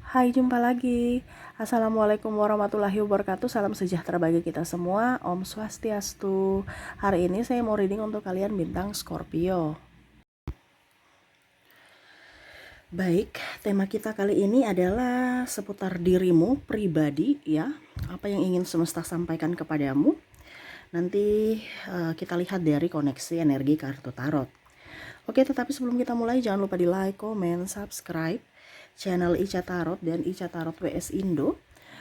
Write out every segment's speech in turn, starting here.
Hai, jumpa lagi. Assalamualaikum warahmatullahi wabarakatuh. Salam sejahtera bagi kita semua. Om Swastiastu. Hari ini saya mau reading untuk kalian bintang Scorpio. Baik, tema kita kali ini adalah seputar dirimu pribadi ya. Apa yang ingin semesta sampaikan kepadamu? Nanti kita lihat dari koneksi energi kartu tarot. Oke, tetapi sebelum kita mulai jangan lupa di like, comment, subscribe channel Ica Tarot dan Ica Tarot WS Indo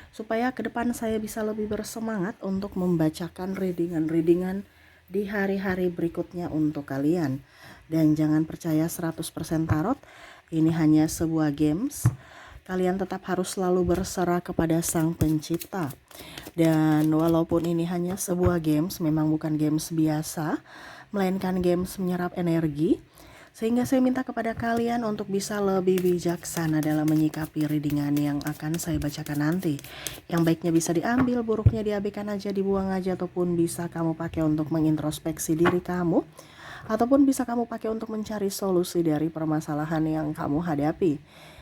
supaya ke depan saya bisa lebih bersemangat untuk membacakan readingan-readingan di hari-hari berikutnya untuk kalian. Dan jangan percaya 100% tarot, ini hanya sebuah games. Kalian tetap harus selalu berserah kepada Sang Pencipta. Dan walaupun ini hanya sebuah games, memang bukan games biasa, melainkan games menyerap energi, sehingga saya minta kepada kalian untuk bisa lebih bijaksana dalam menyikapi readingan yang akan saya bacakan nanti. Yang baiknya bisa diambil, buruknya diabaikan aja, dibuang aja, ataupun bisa kamu pakai untuk mengintrospeksi diri kamu, ataupun bisa kamu pakai untuk mencari solusi dari permasalahan yang kamu hadapi.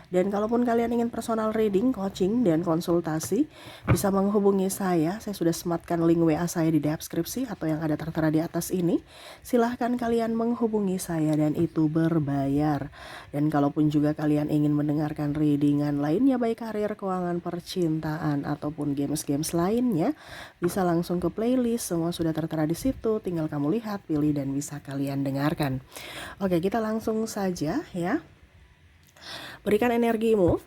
Dan kalaupun kalian ingin personal reading, coaching, dan konsultasi, bisa menghubungi saya. Saya sudah sematkan link WA saya di deskripsi atau yang ada tertera di atas ini. Silahkan kalian menghubungi saya dan itu berbayar. Dan kalaupun juga kalian ingin mendengarkan readingan lainnya, baik karir, keuangan, percintaan, ataupun games-games lainnya, bisa langsung ke playlist. Semua sudah tertera di situ. Tinggal kamu lihat, pilih, dan bisa kalian dengarkan. Oke, kita langsung saja ya. Berikan energimu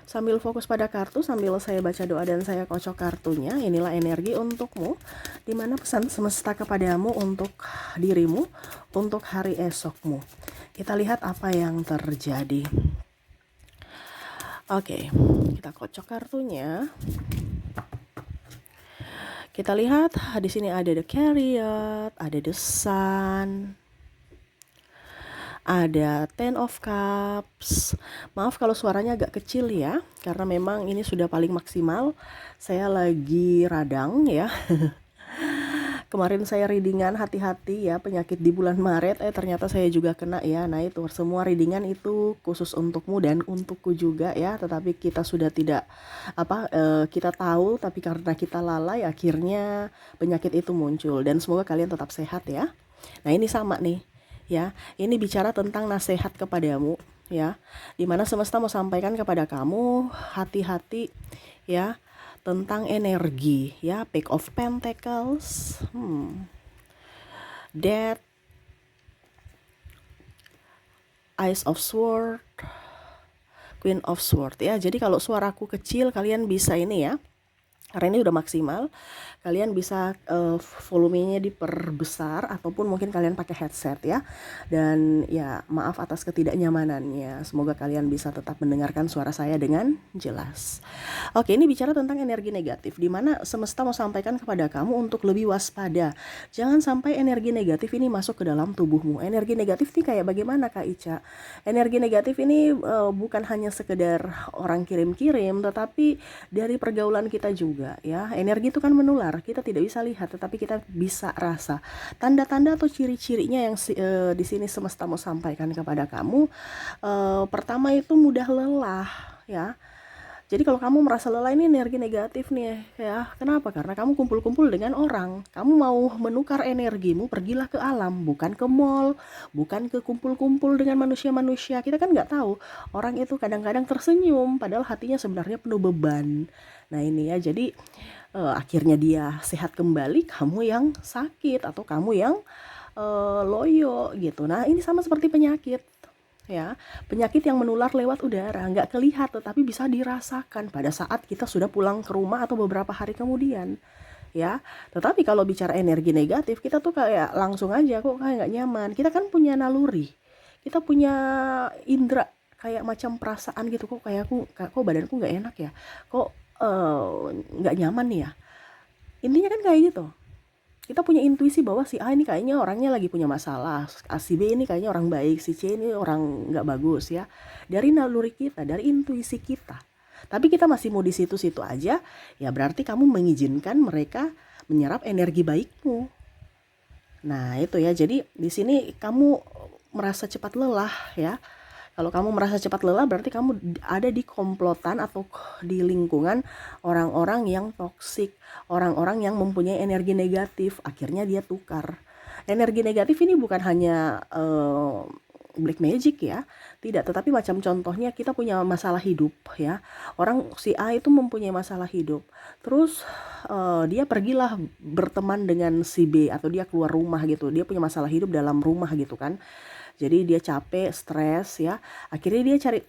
sambil fokus pada kartu, sambil saya baca doa dan saya kocok kartunya. Inilah energi untukmu, dimana pesan semesta kepadamu untuk dirimu, untuk hari esokmu. Kita lihat apa yang terjadi. Oke, kita kocok kartunya. Kita lihat di sini ada the Chariot, ada the Sun, ada Ten of Cups. Maaf kalau suaranya agak kecil ya, karena memang ini sudah paling maksimal. Saya lagi radang ya. Kemarin saya readingan hati-hati ya, penyakit di bulan Maret, ternyata saya juga kena ya. Nah itu semua readingan itu khusus untukmu dan untukku juga ya. Tetapi kita sudah tidak kita tahu, tapi karena kita lalai akhirnya penyakit itu muncul. Dan semoga kalian tetap sehat ya. Nah ini sama nih ya, ini bicara tentang nasihat kepadamu ya, dimana semesta mau sampaikan kepada kamu hati-hati ya tentang energi ya. Page of Pentacles, Death, Ace of Sword, Queen of Sword ya. Jadi kalau suaraku kecil kalian bisa ini ya, karena ini udah maksimal, kalian bisa volumenya diperbesar ataupun mungkin kalian pakai headset ya. Dan ya maaf atas ketidaknyamanannya, semoga kalian bisa tetap mendengarkan suara saya dengan jelas. Oke, ini bicara tentang energi negatif, dimana semesta mau sampaikan kepada kamu untuk lebih waspada. Jangan sampai energi negatif ini masuk ke dalam tubuhmu. Energi negatif ini kayak bagaimana Kak Ica? Energi negatif ini bukan hanya sekedar orang kirim-kirim, tetapi dari pergaulan kita juga ya. Energi itu kan menular, kita tidak bisa lihat tetapi kita bisa rasa. Tanda-tanda atau ciri-cirinya yang di sini semesta mau sampaikan kepada kamu, pertama itu mudah lelah ya. Jadi kalau kamu merasa lelah, ini energi negatif nih ya. Kenapa? Karena kamu kumpul-kumpul dengan orang. Kamu mau menukar energimu, pergilah ke alam, bukan ke mall, bukan ke kumpul-kumpul dengan manusia-manusia. Kita kan nggak tahu, orang itu kadang-kadang tersenyum, padahal hatinya sebenarnya penuh beban. Nah ini ya, jadi akhirnya dia sehat kembali, kamu yang sakit atau kamu yang loyo gitu. Nah ini sama seperti penyakit ya, penyakit yang menular lewat udara, nggak kelihatan tetapi bisa dirasakan pada saat kita sudah pulang ke rumah atau beberapa hari kemudian ya. Tetapi kalau bicara energi negatif, kita tuh kayak langsung aja kok kayak nggak nyaman. Kita kan punya naluri, kita punya indera, kayak macam perasaan gitu, kok kayak kok badanku nggak enak ya, kok nggak nyaman nih ya. Intinya kan kayak gitu, kita punya intuisi bahwa si A ini kayaknya orangnya lagi punya masalah, si B ini kayaknya orang baik, si C ini orang nggak bagus ya. Dari naluri kita, dari intuisi kita. Tapi kita masih mau di situ-situ aja, ya berarti kamu mengizinkan mereka menyerap energi baikmu. Nah itu ya, jadi di sini kamu merasa cepat lelah ya. Kalau kamu merasa cepat lelah, berarti kamu ada di komplotan atau di lingkungan orang-orang yang toksik, orang-orang yang mempunyai energi negatif. Akhirnya dia tukar. Energi negatif ini bukan hanya black magic ya, tidak. Tetapi macam contohnya kita punya masalah hidup ya. Orang si A itu mempunyai masalah hidup. Terus dia pergilah berteman dengan si B atau dia keluar rumah gitu. Dia punya masalah hidup dalam rumah gitu kan. Jadi dia capek, stres ya. Akhirnya dia cari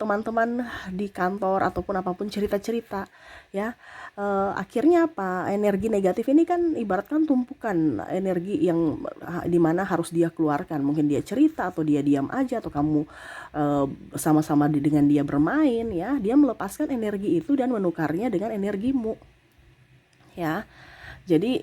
teman-teman di kantor ataupun apapun cerita-cerita ya. Akhirnya apa? Energi negatif ini kan ibaratkan tumpukan energi yang dimana harus dia keluarkan. Mungkin dia cerita atau dia diam aja atau kamu sama-sama dengan dia bermain ya. Dia melepaskan energi itu dan menukarnya dengan energimu ya. Jadi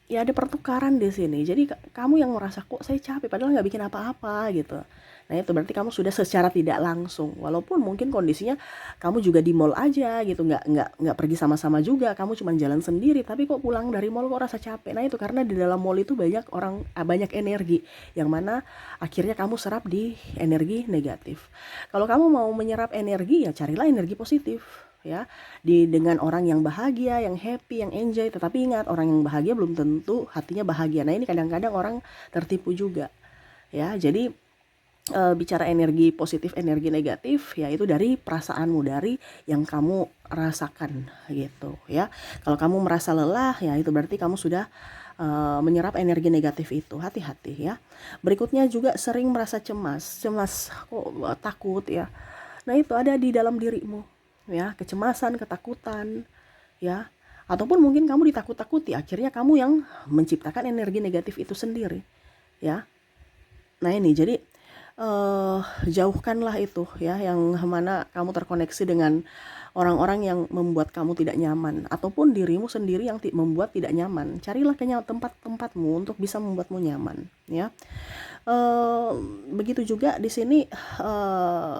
ya ada pertukaran di sini. Jadi kamu yang merasa kok saya capek padahal nggak bikin apa-apa gitu. Nah itu berarti kamu sudah secara tidak langsung, walaupun mungkin kondisinya kamu juga di mall aja gitu, nggak pergi sama-sama juga, kamu cuma jalan sendiri, tapi kok pulang dari mall kok rasa capek. Nah itu karena di dalam mall itu banyak energi, yang mana akhirnya kamu serap di energi negatif. Kalau kamu mau menyerap energi ya carilah energi positif ya, dengan orang yang bahagia, yang happy, yang enjoy. Tetapi ingat, orang yang bahagia belum tentu hatinya bahagia. Nah ini kadang-kadang orang tertipu juga ya. Jadi bicara energi positif, energi negatif, ya itu dari perasaanmu, dari yang kamu rasakan gitu ya. Kalau kamu merasa lelah, ya itu berarti kamu sudah menyerap energi negatif itu. Hati-hati ya. Berikutnya juga sering merasa cemas, kok takut ya. Nah itu ada di dalam dirimu ya, kecemasan, ketakutan ya. Ataupun mungkin kamu ditakut-takuti, akhirnya kamu yang menciptakan energi negatif itu sendiri ya. Nah ini jadi jauhkanlah itu ya, yang mana kamu terkoneksi dengan orang-orang yang membuat kamu tidak nyaman, ataupun dirimu sendiri yang membuat tidak nyaman. Carilah tempat-tempatmu untuk bisa membuatmu nyaman ya. Begitu juga di sini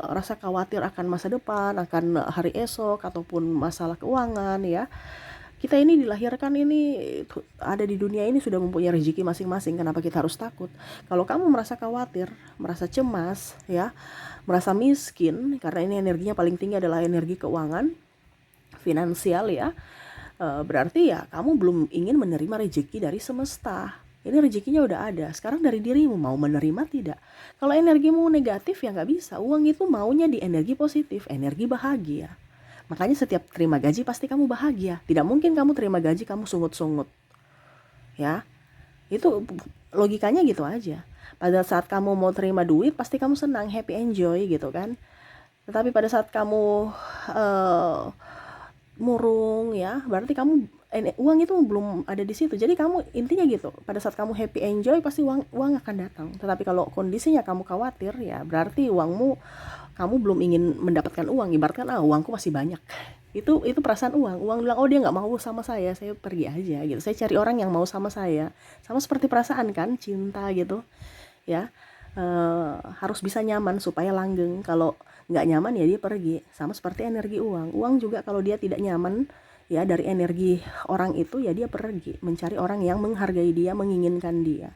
rasa khawatir akan masa depan, akan hari esok, ataupun masalah keuangan ya. Kita ini dilahirkan ini ada di dunia ini sudah mempunyai rezeki masing-masing. Kenapa kita harus takut? Kalau kamu merasa khawatir, merasa cemas ya, merasa miskin, karena ini energinya paling tinggi adalah energi keuangan, finansial ya, berarti ya kamu belum ingin menerima rezeki dari semesta. Ini rezekinya udah ada, sekarang dari dirimu mau menerima tidak. Kalau energimu negatif ya nggak bisa. Uang itu maunya di energi positif, energi bahagia. Makanya setiap terima gaji pasti kamu bahagia. Tidak mungkin kamu terima gaji kamu sungut-sungut ya. Itu logikanya gitu aja. Pada saat kamu mau terima duit pasti kamu senang, happy, enjoy gitu kan. Tetapi pada saat kamu murung ya, berarti kamu uang itu belum ada di situ. Jadi kamu intinya gitu, pada saat kamu happy, enjoy, pasti uang akan datang. Tetapi kalau kondisinya kamu khawatir ya, berarti kamu belum ingin mendapatkan uang. Ibaratkan uangku masih banyak, itu perasaan uang bilang dia nggak mau sama saya pergi aja gitu, saya cari orang yang mau sama saya. Sama seperti perasaan kan, cinta gitu ya. Harus bisa nyaman supaya langgeng. Kalau nggak nyaman ya dia pergi. Sama seperti energi uang juga kalau dia tidak nyaman ya dari energi orang itu, ya dia pergi mencari orang yang menghargai dia, menginginkan dia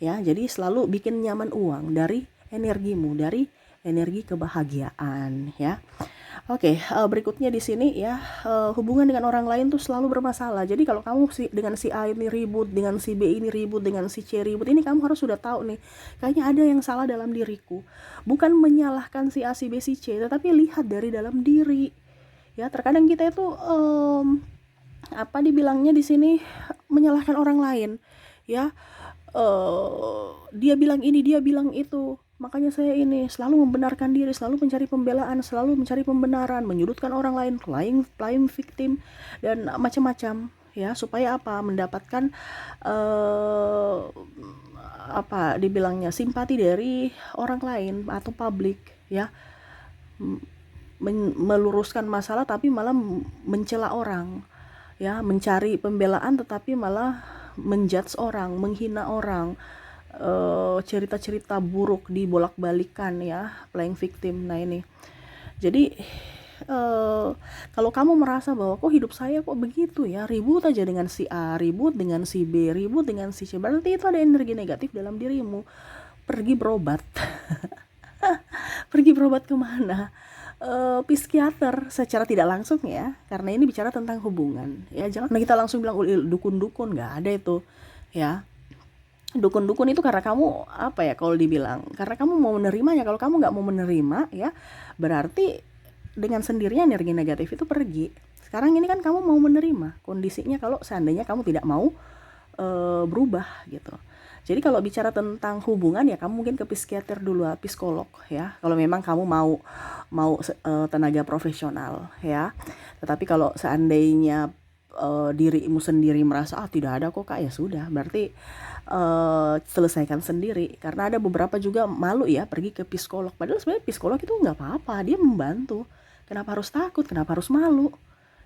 ya. Jadi selalu bikin nyaman uang dari energimu, dari energi kebahagiaan ya. Oke, berikutnya di sini ya, hubungan dengan orang lain tuh selalu bermasalah. Jadi kalau kamu dengan si A ini ribut, dengan si B ini ribut, dengan si C ribut, ini kamu harus sudah tahu nih, kayaknya ada yang salah dalam diriku. Bukan menyalahkan si A, si B, si C, tetapi lihat dari dalam diri. Ya, terkadang kita itu dibilangnya di sini menyalahkan orang lain. Ya, dia bilang ini, dia bilang itu. Makanya saya ini selalu membenarkan diri, selalu mencari pembelaan, selalu mencari pembenaran, menyudutkan orang lain, playing victim dan macam-macam ya, supaya mendapatkan dibilangnya simpati dari orang lain atau publik ya. Meluruskan masalah tapi malah mencela orang ya, mencari pembelaan tetapi malah menjudge orang, menghina orang. Cerita-cerita buruk dibolak-balikan ya, playing victim. Nah ini jadi kalau kamu merasa bahwa kok hidup saya kok begitu ya, ribut aja dengan si A, ribut dengan si B, ribut dengan si C, berarti itu ada energi negatif dalam dirimu. pergi berobat. Pergi berobat kemana? Psikiater secara tidak langsung ya, karena ini bicara tentang hubungan ya. Jangan kita langsung bilang dukun-dukun, nggak ada itu ya. Dukun-dukun itu karena kamu apa ya, kalau dibilang karena kamu mau menerimanya. Kalau kamu nggak mau menerima ya, berarti dengan sendirinya energi negatif itu pergi. Sekarang ini kan kamu mau menerima kondisinya, kalau seandainya kamu tidak mau berubah gitu. Jadi kalau bicara tentang hubungan ya, kamu mungkin ke psikiater dulu, psikolog ya. Kalau memang kamu mau tenaga profesional ya. Tetapi kalau seandainya dirimu sendiri merasa tidak ada kok kak, ya sudah, berarti selesaikan sendiri. Karena ada beberapa juga malu ya pergi ke psikolog. Padahal sebenarnya psikolog itu nggak apa-apa, dia membantu. Kenapa harus takut? Kenapa harus malu?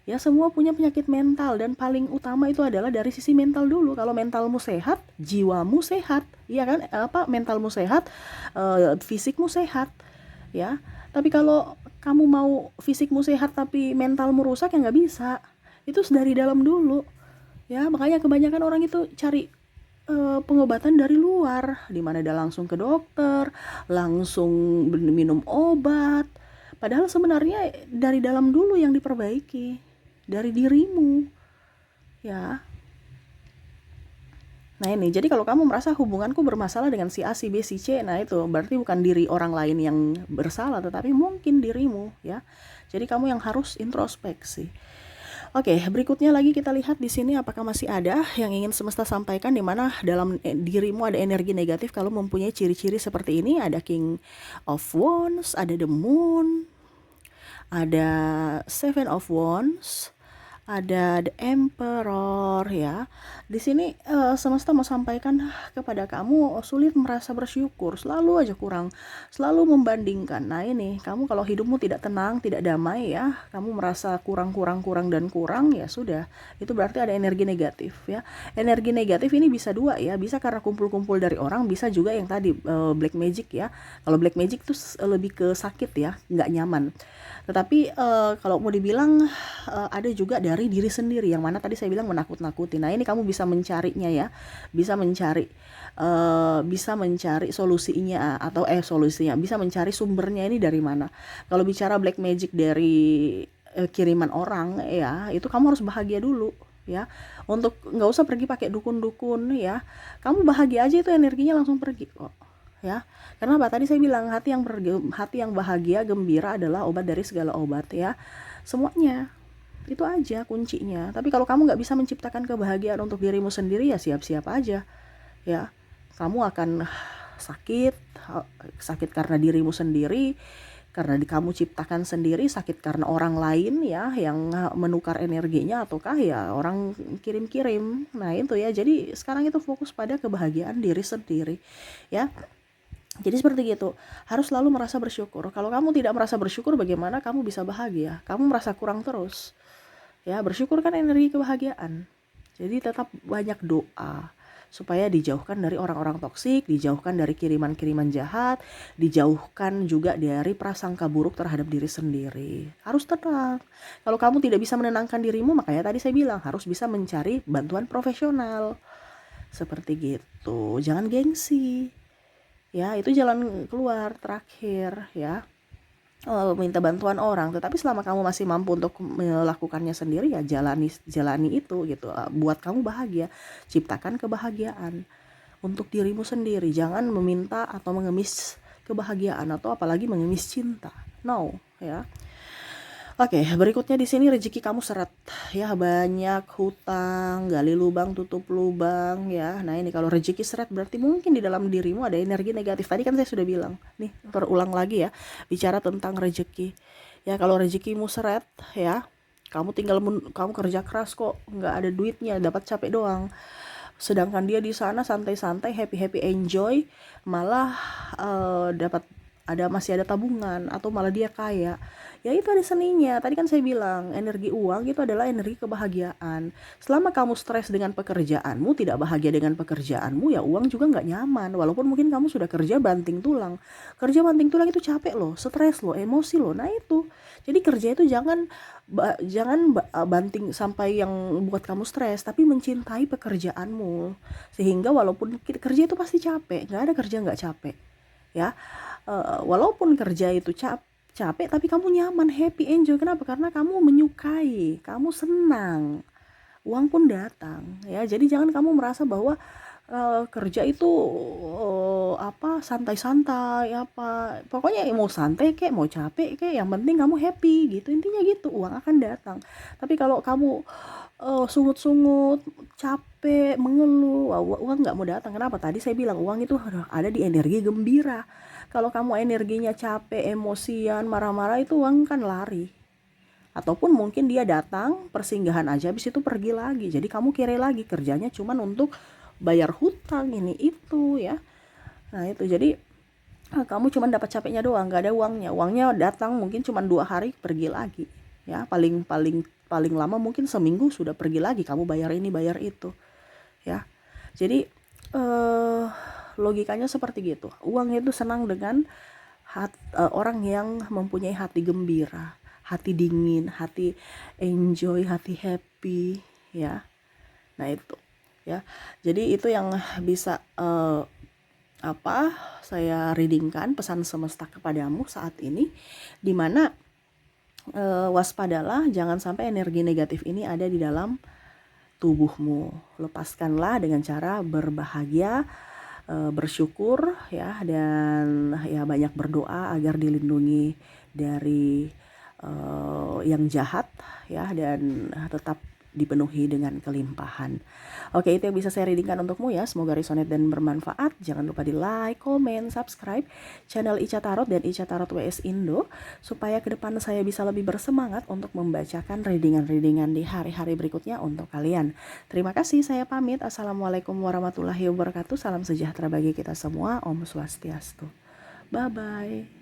Ya semua punya penyakit mental, dan paling utama itu adalah dari sisi mental dulu. Kalau mentalmu sehat, jiwamu sehat, iya kan? Mentalmu sehat, fisikmu sehat, ya. Tapi kalau kamu mau fisikmu sehat tapi mentalmu rusak, ya nggak bisa. Itu dari dalam dulu, ya. Makanya kebanyakan orang itu cari pengobatan dari luar, dimana dia langsung ke dokter, langsung minum obat. Padahal sebenarnya dari dalam dulu yang diperbaiki, dari dirimu ya. Nah ini, jadi kalau kamu merasa hubunganku bermasalah dengan si A, si B, si C, nah itu berarti bukan diri orang lain yang bersalah, tetapi mungkin dirimu ya. Jadi kamu yang harus introspeksi. Oke, berikutnya lagi kita lihat di sini apakah masih ada yang ingin semesta sampaikan, di mana dalam dirimu ada energi negatif kalau mempunyai ciri-ciri seperti ini. Ada King of Wands, ada the Moon, ada Seven of Wands, ada the Emperor ya. Di sini semesta mau sampaikan kepada kamu, sulit merasa bersyukur, selalu aja kurang, selalu membandingkan. Nah ini, kamu kalau hidupmu tidak tenang, tidak damai ya, kamu merasa kurang ya sudah, itu berarti ada energi negatif ya. Energi negatif ini bisa dua ya, bisa karena kumpul-kumpul dari orang, bisa juga yang tadi black magic ya. Kalau black magic tuh lebih ke sakit ya, nggak nyaman. Tetapi kalau mau dibilang ada juga dari diri sendiri, yang mana tadi saya bilang menakut-nakuti. Nah ini kamu bisa mencarinya ya, bisa mencari solusinya, atau solusinya, bisa mencari sumbernya ini dari mana. Kalau bicara black magic dari kiriman orang ya, itu kamu harus bahagia dulu ya. Untuk nggak usah pergi pakai dukun-dukun ya, kamu bahagia aja, itu energinya langsung pergi kok ya. Karena apa, tadi saya bilang hati yang bahagia, gembira adalah obat dari segala obat ya. Semuanya itu aja kuncinya. Tapi kalau kamu nggak bisa menciptakan kebahagiaan untuk dirimu sendiri, ya siap-siap aja ya, kamu akan sakit karena dirimu sendiri, karena kamu ciptakan sendiri, sakit karena orang lain ya yang menukar energinya, ataukah ya orang kirim-kirim. Nah itu ya, jadi sekarang itu fokus pada kebahagiaan diri sendiri ya. Jadi seperti gitu, harus selalu merasa bersyukur. Kalau kamu tidak merasa bersyukur, bagaimana kamu bisa bahagia? Kamu merasa kurang terus ya. Bersyukur kan energi kebahagiaan. Jadi tetap banyak doa supaya dijauhkan dari orang-orang toksik, dijauhkan dari kiriman-kiriman jahat, dijauhkan juga dari prasangka buruk terhadap diri sendiri. Harus tenang. Kalau kamu tidak bisa menenangkan dirimu, makanya tadi saya bilang harus bisa mencari bantuan profesional. Seperti gitu. Jangan gengsi ya, itu jalan keluar terakhir ya. Minta bantuan orang, tetapi selama kamu masih mampu untuk melakukannya sendiri, ya jalani itu gitu. Buat kamu bahagia, ciptakan kebahagiaan untuk dirimu sendiri. Jangan meminta atau mengemis kebahagiaan, atau apalagi mengemis cinta, no ya. Oke, berikutnya di sini rezeki kamu seret ya, banyak hutang, gali lubang tutup lubang ya. Nah ini kalau rezeki seret berarti mungkin di dalam dirimu ada energi negatif. Tadi kan saya sudah bilang, nih terulang lagi ya, bicara tentang rezeki. Ya kalau rezekimu seret ya, kamu kamu kerja keras kok nggak ada duitnya, dapat capek doang. Sedangkan dia di sana santai-santai, happy enjoy, malah dapat masih ada tabungan, atau malah dia kaya, ya itu ada seninya. Tadi kan saya bilang energi uang itu adalah energi kebahagiaan. Selama kamu stres dengan pekerjaanmu, tidak bahagia dengan pekerjaanmu, ya uang juga nggak nyaman. Walaupun mungkin kamu sudah kerja banting tulang, itu capek loh, stres loh, emosi loh. Nah itu, jadi kerja itu jangan banting sampai yang buat kamu stres, tapi mencintai pekerjaanmu. Sehingga walaupun kerja itu pasti capek, nggak ada kerja nggak capek, ya. Walaupun kerja itu capek, tapi kamu nyaman, happy, enjoy. Kenapa? Karena kamu menyukai, kamu senang, uang pun datang, ya. Jadi jangan kamu merasa bahwa kerja itu santai-santai, pokoknya mau santai kek, mau capek kek, yang penting kamu happy gitu. Intinya gitu, uang akan datang. Tapi kalau kamu sungut-sungut, capek, mengeluh, uang nggak mau datang. Kenapa? Tadi saya bilang uang itu ada di energi gembira. Kalau kamu energinya capek, emosian, marah-marah, itu uang kan lari. Ataupun mungkin dia datang persinggahan aja, habis itu pergi lagi. Jadi kamu kira lagi kerjanya cuman untuk bayar hutang ini itu, ya. Nah itu, jadi kamu cuman dapat capeknya doang, nggak ada uangnya. Uangnya datang mungkin cuman 2 hari, pergi lagi, ya. Paling paling paling lama mungkin seminggu sudah pergi lagi, kamu bayar ini bayar itu, ya. Jadi logikanya seperti gitu. Uang itu senang dengan orang yang mempunyai hati gembira, hati dingin, hati enjoy, hati happy, ya. Nah itu, ya. Jadi itu yang bisa saya readingkan, pesan semesta kepadamu saat ini, dimana waspadalah jangan sampai energi negatif ini ada di dalam tubuhmu. Lepaskanlah dengan cara berbahagia, bersyukur, ya, dan ya banyak berdoa agar dilindungi dari yang jahat, ya, dan tetap dipenuhi dengan kelimpahan. Oke, itu yang bisa saya readingkan untukmu, ya. Semoga resonate dan bermanfaat. Jangan lupa di like, comment, subscribe channel Ica Tarot dan Ica Tarot WS Indo, supaya ke depan saya bisa lebih bersemangat untuk membacakan readingan-readingan di hari-hari berikutnya untuk kalian. Terima kasih, saya pamit. Assalamualaikum warahmatullahi wabarakatuh. Salam sejahtera bagi kita semua. Om Swastiastu. Bye-bye.